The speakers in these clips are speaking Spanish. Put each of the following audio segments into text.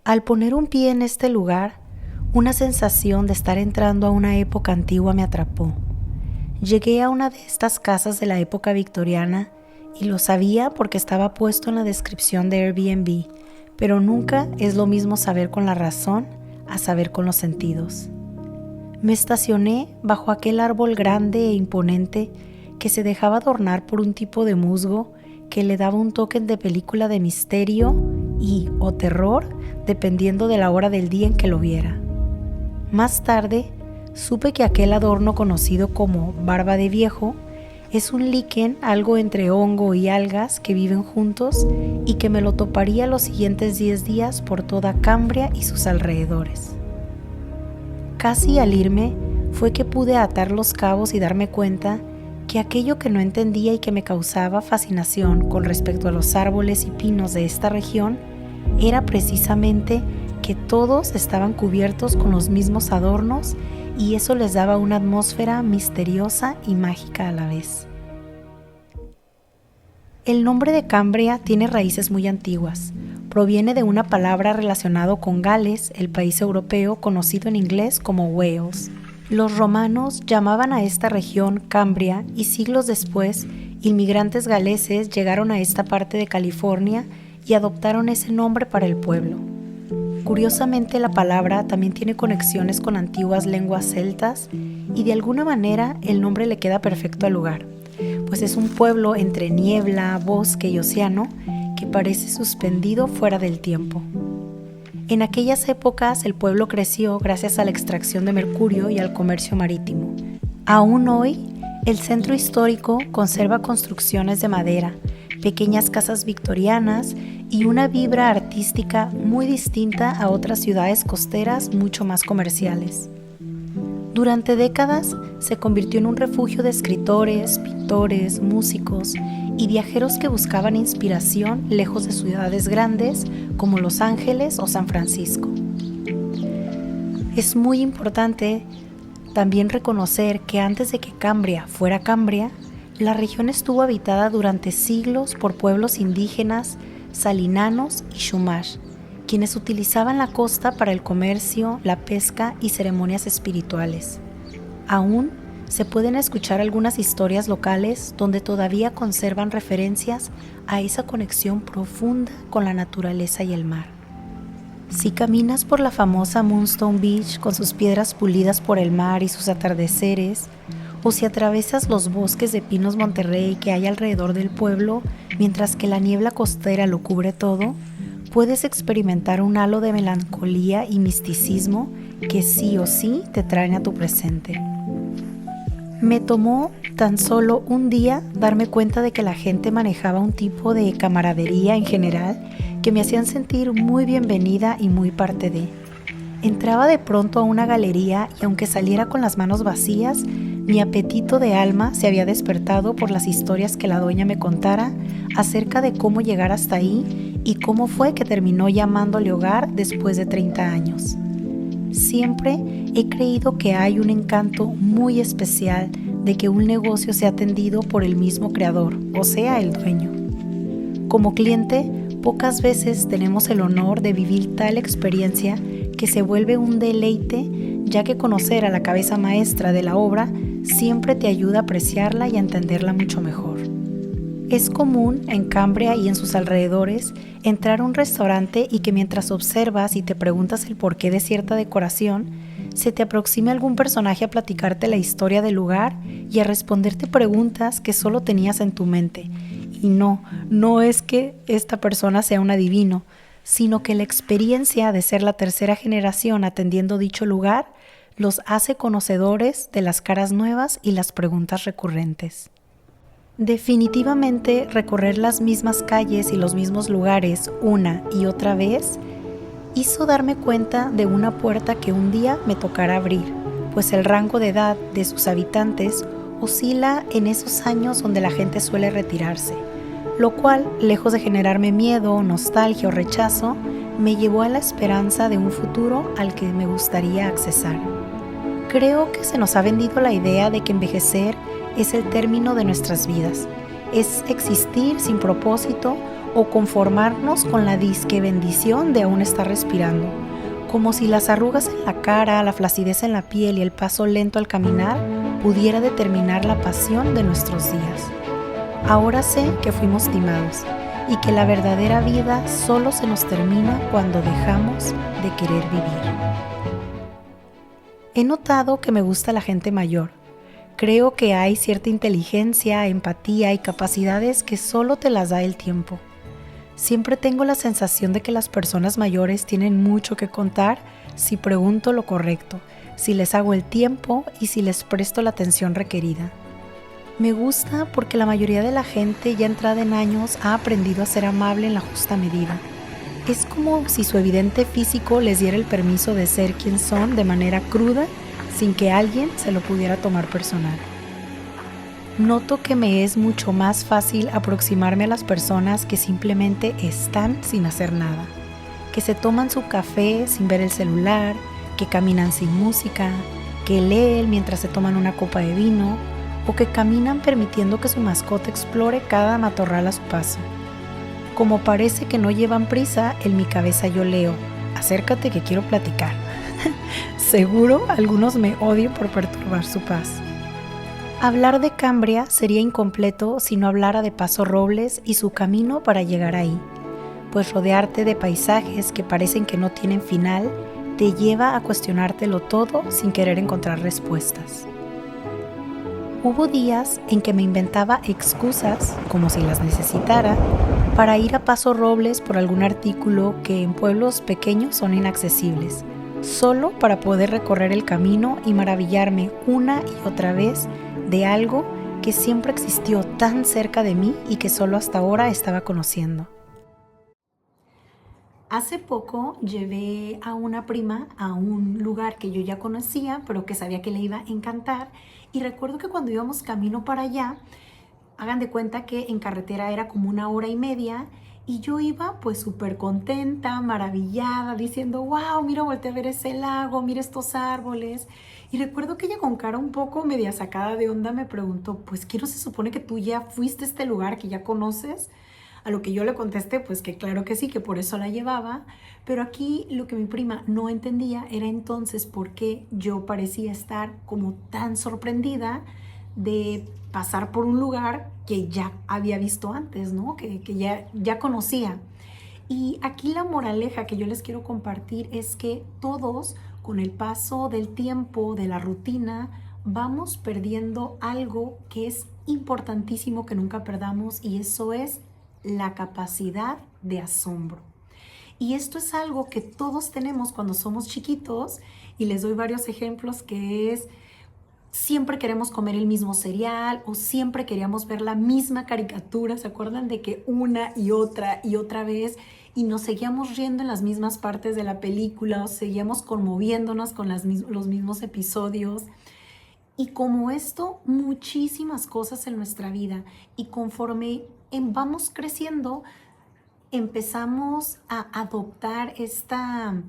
Al poner un pie en este lugar, una sensación de estar entrando a una época antigua me atrapó. Llegué a una de estas casas de la época victoriana y lo sabía porque estaba puesto en la descripción de Airbnb, pero nunca es lo mismo saber con la razón a saber con los sentidos. Me estacioné bajo aquel árbol grande e imponente que se dejaba adornar por un tipo de musgo que le daba un toque de película de misterio o terror dependiendo de la hora del día en que lo viera. Más tarde, supe que aquel adorno conocido como barba de viejo es un liquen, algo entre hongo y algas que viven juntos y que me lo toparía los siguientes 10 días por toda Cambria y sus alrededores. Casi al irme fue que pude atar los cabos y darme cuenta que aquello que no entendía y que me causaba fascinación con respecto a los árboles y pinos de esta región era precisamente que todos estaban cubiertos con los mismos adornos y eso les daba una atmósfera misteriosa y mágica a la vez. El nombre de Cambria tiene raíces muy antiguas. Proviene de una palabra relacionada con Gales, el país europeo conocido en inglés como Wales. Los romanos llamaban a esta región Cambria y siglos después, inmigrantes galeses llegaron a esta parte de California y adoptaron ese nombre para el pueblo. Curiosamente, la palabra también tiene conexiones con antiguas lenguas celtas y de alguna manera el nombre le queda perfecto al lugar, pues es un pueblo entre niebla, bosque y océano que parece suspendido fuera del tiempo. En aquellas épocas el pueblo creció gracias a la extracción de mercurio y al comercio marítimo. Aún hoy, el centro histórico conserva construcciones de madera, pequeñas casas victorianas y una vibra artística muy distinta a otras ciudades costeras mucho más comerciales. Durante décadas se convirtió en un refugio de escritores, pintores, músicos y viajeros que buscaban inspiración lejos de ciudades grandes como Los Ángeles o San Francisco. Es muy importante también reconocer que antes de que Cambria fuera Cambria, la región estuvo habitada durante siglos por pueblos indígenas, salinanos y chumash, quienes utilizaban la costa para el comercio, la pesca y ceremonias espirituales. Aún se pueden escuchar algunas historias locales donde todavía conservan referencias a esa conexión profunda con la naturaleza y el mar. Si caminas por la famosa Moonstone Beach con sus piedras pulidas por el mar y sus atardeceres, o si atravesas los bosques de pinos Monterrey que hay alrededor del pueblo mientras que la niebla costera lo cubre todo, puedes experimentar un halo de melancolía y misticismo que sí o sí te traen a tu presente. Me tomó tan solo un día darme cuenta de que la gente manejaba un tipo de camaradería en general que me hacían sentir muy bienvenida y muy parte de. Entraba de pronto a una galería y aunque saliera con las manos vacías, mi apetito de alma se había despertado por las historias que la dueña me contara acerca de cómo llegar hasta ahí y cómo fue que terminó llamándole hogar después de 30 años. Siempre he creído que hay un encanto muy especial de que un negocio sea atendido por el mismo creador, o sea, el dueño. Como cliente, pocas veces tenemos el honor de vivir tal experiencia que se vuelve un deleite, ya que conocer a la cabeza maestra de la obra siempre te ayuda a apreciarla y a entenderla mucho mejor. Es común en Cambria y en sus alrededores entrar a un restaurante y que mientras observas y te preguntas el porqué de cierta decoración, se te aproxime algún personaje a platicarte la historia del lugar y a responderte preguntas que solo tenías en tu mente. Y no es que esta persona sea un adivino, sino que la experiencia de ser la tercera generación atendiendo dicho lugar los hace conocedores de las caras nuevas y las preguntas recurrentes. Definitivamente, recorrer las mismas calles y los mismos lugares una y otra vez hizo darme cuenta de una puerta que un día me tocará abrir, pues el rango de edad de sus habitantes oscila en esos años donde la gente suele retirarse, lo cual, lejos de generarme miedo, nostalgia o rechazo, me llevó a la esperanza de un futuro al que me gustaría accesar. Creo que se nos ha vendido la idea de que envejecer es el término de nuestras vidas, es existir sin propósito o conformarnos con la disque bendición de aún estar respirando, como si las arrugas en la cara, la flacidez en la piel y el paso lento al caminar pudiera determinar la pasión de nuestros días. Ahora sé que fuimos timados y que la verdadera vida solo se nos termina cuando dejamos de querer vivir. He notado que me gusta la gente mayor. Creo que hay cierta inteligencia, empatía y capacidades que solo te las da el tiempo. Siempre tengo la sensación de que las personas mayores tienen mucho que contar si pregunto lo correcto, si les hago el tiempo y si les presto la atención requerida. Me gusta porque la mayoría de la gente ya entrada en años ha aprendido a ser amable en la justa medida. Es como si su evidente físico les diera el permiso de ser quien son de manera cruda, sin que alguien se lo pudiera tomar personal. Noto que me es mucho más fácil aproximarme a las personas que simplemente están sin hacer nada, que se toman su café sin ver el celular, que caminan sin música, que leen mientras se toman una copa de vino o que caminan permitiendo que su mascota explore cada matorral a su paso. Como parece que no llevan prisa, en mi cabeza yo leo: acércate que quiero platicar. Seguro algunos me odian por perturbar su paz. Hablar de Cambria sería incompleto si no hablara de Paso Robles y su camino para llegar ahí, pues rodearte de paisajes que parecen que no tienen final te lleva a cuestionártelo todo sin querer encontrar respuestas. Hubo días en que me inventaba excusas, como si las necesitara, para ir a Paso Robles por algún artículo que en pueblos pequeños son inaccesibles, solo para poder recorrer el camino y maravillarme una y otra vez de algo que siempre existió tan cerca de mí y que solo hasta ahora estaba conociendo. Hace poco llevé a una prima a un lugar que yo ya conocía, pero que sabía que le iba a encantar, y recuerdo que cuando íbamos camino para allá, hagan de cuenta que en carretera era como 1 hora y media, y yo iba pues súper contenta, maravillada, diciendo: wow, mira, volteé a ver ese lago, mira estos árboles. Y recuerdo que ella, con cara un poco media sacada de onda, me preguntó: pues ¿qué no se supone que tú ya fuiste a este lugar, que ya conoces? A lo que yo le contesté pues que claro que sí, que por eso la llevaba. Pero aquí lo que mi prima no entendía era entonces por qué yo parecía estar como tan sorprendida de pasar por un lugar que ya había visto antes, ¿no? Que ya conocía. Y aquí la moraleja que yo les quiero compartir es que todos, con el paso del tiempo, de la rutina, vamos perdiendo algo que es importantísimo que nunca perdamos, y eso es la capacidad de asombro. Y esto es algo que todos tenemos cuando somos chiquitos, y les doy varios ejemplos, que es: siempre queremos comer el mismo cereal o siempre queríamos ver la misma caricatura. ¿Se acuerdan de que una y otra vez, y nos seguíamos riendo en las mismas partes de la película, o seguíamos conmoviéndonos con los mismos episodios? Y como esto, muchísimas cosas en nuestra vida. Y conforme vamos creciendo, empezamos a adoptar esta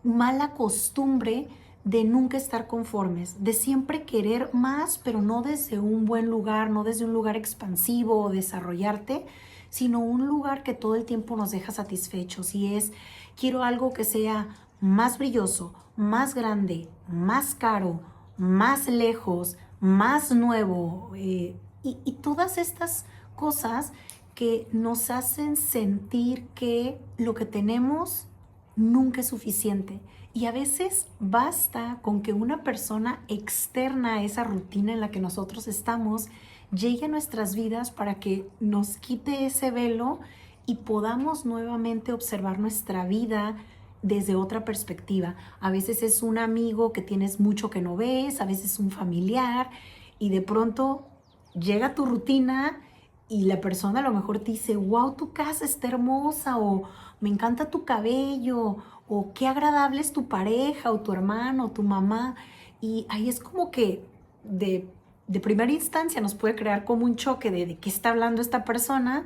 mala costumbre de nunca estar conformes, de siempre querer más, pero no desde un buen lugar, no desde un lugar expansivo o desarrollarte, sino un lugar que todo el tiempo nos deja satisfechos. Y es: quiero algo que sea más brilloso, más grande, más caro, más lejos, más nuevo, y todas estas cosas que nos hacen sentir que lo que tenemos nunca es suficiente. Y a veces basta con que una persona externa a esa rutina en la que nosotros estamos llegue a nuestras vidas para que nos quite ese velo y podamos nuevamente observar nuestra vida desde otra perspectiva. A veces es un amigo que tienes mucho que no ves, a veces un familiar, y de pronto llega tu rutina y la persona a lo mejor te dice: wow, tu casa está hermosa, o me encanta tu cabello, o qué agradable es tu pareja, o tu hermano, o tu mamá. Y ahí es como que de primera instancia nos puede crear como un choque de qué está hablando esta persona,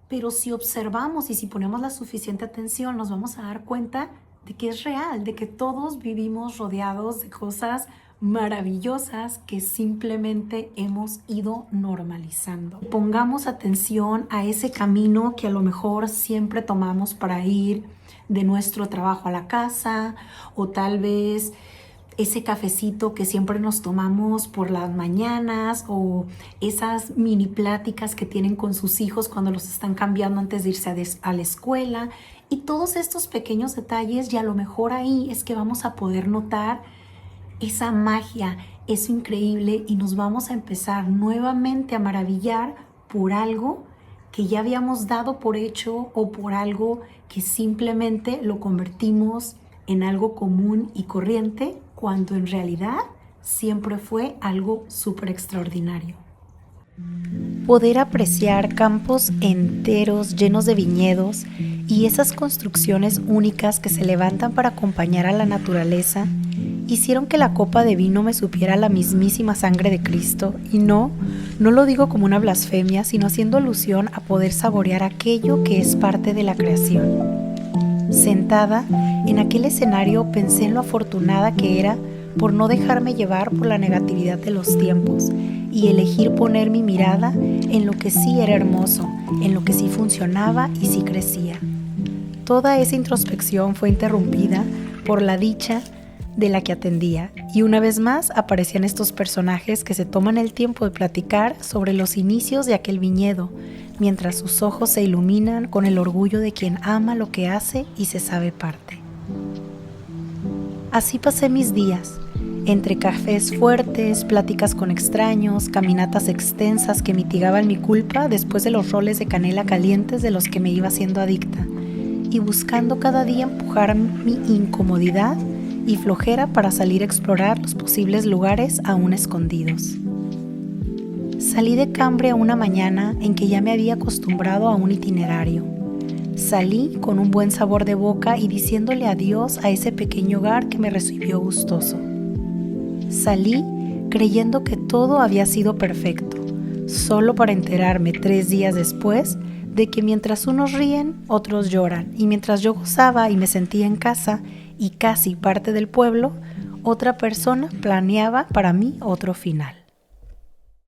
pero si observamos y si ponemos la suficiente atención, nos vamos a dar cuenta de que es real, de que todos vivimos rodeados de cosas maravillosas que simplemente hemos ido normalizando. Pongamos atención a ese camino que a lo mejor siempre tomamos para ir de nuestro trabajo a la casa, o tal vez ese cafecito que siempre nos tomamos por las mañanas, o esas mini pláticas que tienen con sus hijos cuando los están cambiando antes de irse a la escuela, y todos estos pequeños detalles, y a lo mejor ahí es que vamos a poder notar esa magia, eso increíble, y nos vamos a empezar nuevamente a maravillar por algo que ya habíamos dado por hecho, o por algo que simplemente lo convertimos en algo común y corriente, cuando en realidad siempre fue algo súper extraordinario. Poder apreciar campos enteros llenos de viñedos y esas construcciones únicas que se levantan para acompañar a la naturaleza hicieron que la copa de vino me supiera la mismísima sangre de Cristo, y no lo digo como una blasfemia, sino haciendo alusión a poder saborear aquello que es parte de la creación. Sentada en aquel escenario pensé en lo afortunada que era por no dejarme llevar por la negatividad de los tiempos y elegir poner mi mirada en lo que sí era hermoso, en lo que sí funcionaba y sí crecía. Toda esa introspección fue interrumpida por la dicha de la que atendía, y una vez más aparecían estos personajes que se toman el tiempo de platicar sobre los inicios de aquel viñedo, mientras sus ojos se iluminan con el orgullo de quien ama lo que hace y se sabe parte. Así pasé mis días, entre cafés fuertes, pláticas con extraños, caminatas extensas que mitigaban mi culpa después de los roles de canela calientes de los que me iba siendo adicta, y buscando cada día empujar mi incomodidad y flojera para salir a explorar los posibles lugares aún escondidos. Salí de Cambria una mañana en que ya me había acostumbrado a un itinerario. Salí con un buen sabor de boca y diciéndole adiós a ese pequeño hogar que me recibió gustoso. Salí creyendo que todo había sido perfecto, solo para enterarme 3 días después de que mientras unos ríen, otros lloran, y mientras yo gozaba y me sentía en casa y casi parte del pueblo, otra persona planeaba para mí otro final.